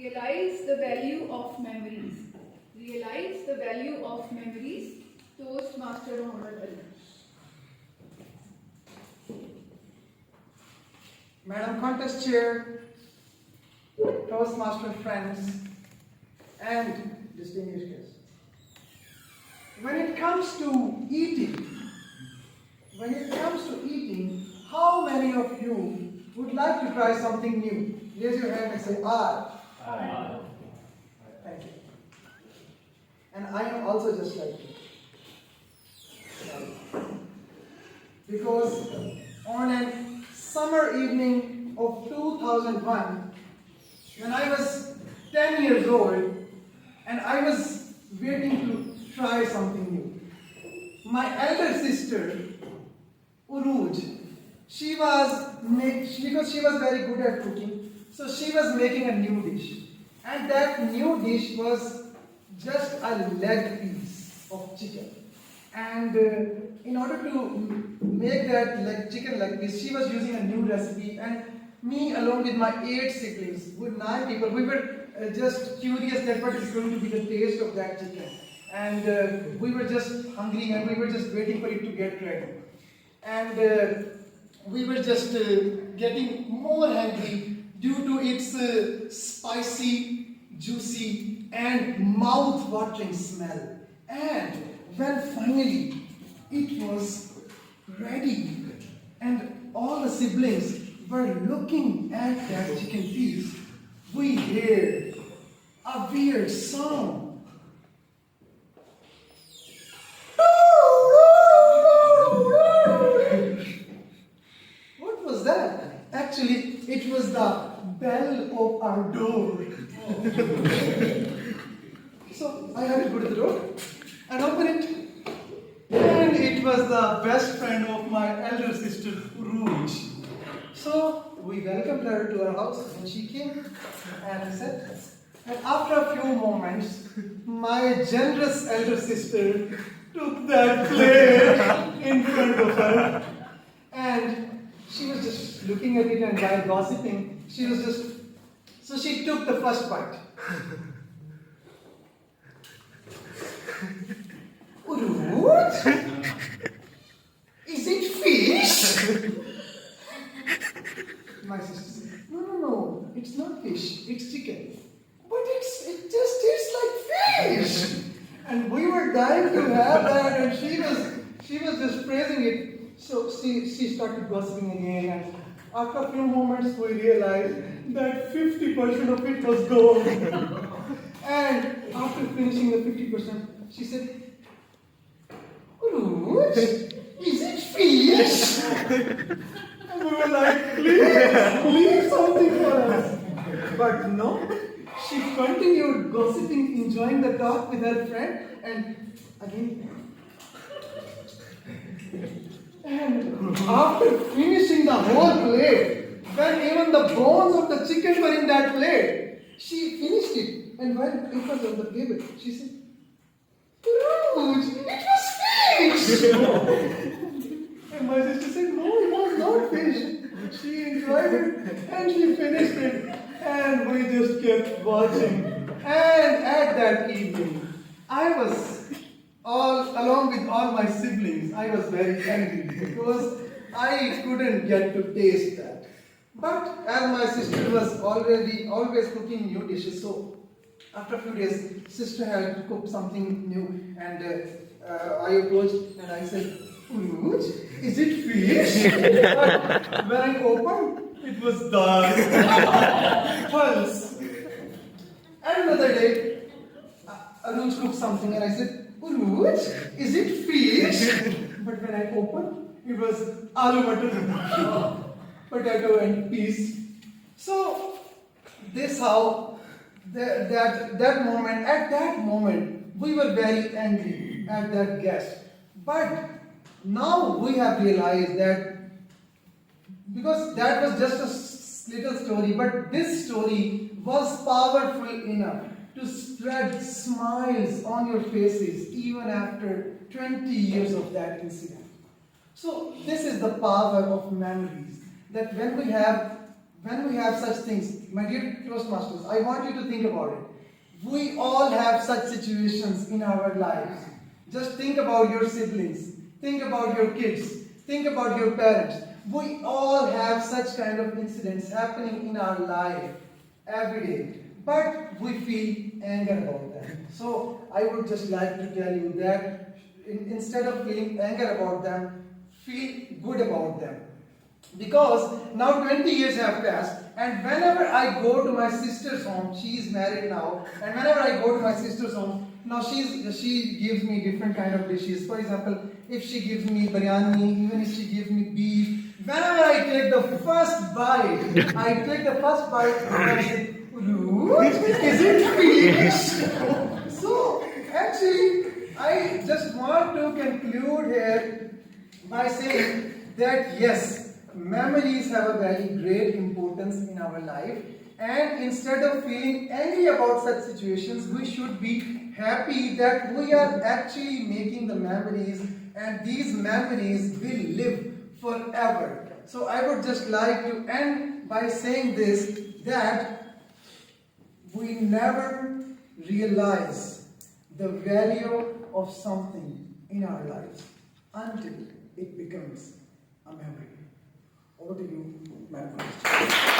Realize the value of memories. Realize the value of memories. Toastmaster Humorous. Madam Contest Chair, Toastmaster friends, and distinguished guests. When it comes to eating, how many of you would like to try something new? Raise your hand and say, I. Aye. Thank you. And I am also just like you. Because on a summer evening of 2001, when I was 10 years old, and I was waiting to try something new, my elder sister, Uruj, because she was very good at cooking, so she was making a new dish. And that new dish was just a leg piece of chicken. And in order to make that chicken leg piece, she was using a new recipe. And me, along with my 8 siblings, with 9 people, we were just curious that what is going to be the taste of that chicken. And we were just hungry and we were just waiting for it to get ready. And we were just getting more hungry due to its spicy, juicy, and mouth-watering smell. And when finally it was ready, and all the siblings were looking at that chicken piece, we heard a weird sound. What was that? Actually, it was the bell of our door. So I had to go to the door and open it. And it was the best friend of my elder sister, Rouge. So we welcomed her to our house and she came and sat. And after a few moments, my generous elder sister took that plate in front of her. And she was just looking at it, and while gossiping, so she took the first bite. What? Is it fish? My sister said, no, it's not fish, it's chicken. But it just tastes like fish. And we were dying to have that, and she was just praising it. So she started gossiping again, and after a few moments we realized that 50% of it was gone. And after finishing the 50%, she said, Rouge, is it fish? And we were like, please, leave something for us. But no, she continued gossiping, enjoying the talk with her friend, and again. And after finishing the whole plate, when even the bones of the chicken were in that plate, she finished it. And when it was on the table, she said, Rouge, it was fish! And my sister said, no, it was not fish. She enjoyed it and she finished it. And we just kept watching. And at that evening, I was along with all my siblings, I was very angry because I couldn't get to taste that. But as my sister was always cooking new dishes, so after a few days, sister had cooked something new, and I approached and I said, Rouge, is it fish? But when I opened, it was dal. Pulse. And another day, Rouge cooked something and I said, Rouge, is it fish? But when I opened, it was aloo matar, potato and peas. So this how at that moment, we were very angry at that guest. But now we have realized that, because that was just a little story, but this story was powerful enough to spread smiles on your faces even after 20 years of that incident. So this is the power of memories, that when we have when we have such things, my dear Toastmasters, I want you to think about it. We all have such situations in our lives. Just think about your siblings, think about your kids, think about your parents. We all have such kind of incidents happening in our life every day, but we feel anger about them. So I would just like to tell you that instead of feeling anger about them, feel good about them. Because now 20 years have passed, and whenever I go to my sister's home, she is married now, and whenever I go to my sister's home, now she gives me different kind of dishes. For example, if she gives me biryani, even if she gives me beef, whenever I take the first bite, and I say, "Ruth, is it finished?" So actually, I just want to conclude here by saying that yes, memories have a very great importance in our life, and instead of feeling angry about such situations, we should be happy that we are actually making the memories, and these memories will live forever. So I would just like to end by saying this, that we never realize the value of something in our lives until it becomes a memory. Over to you, Madam Vice Chair.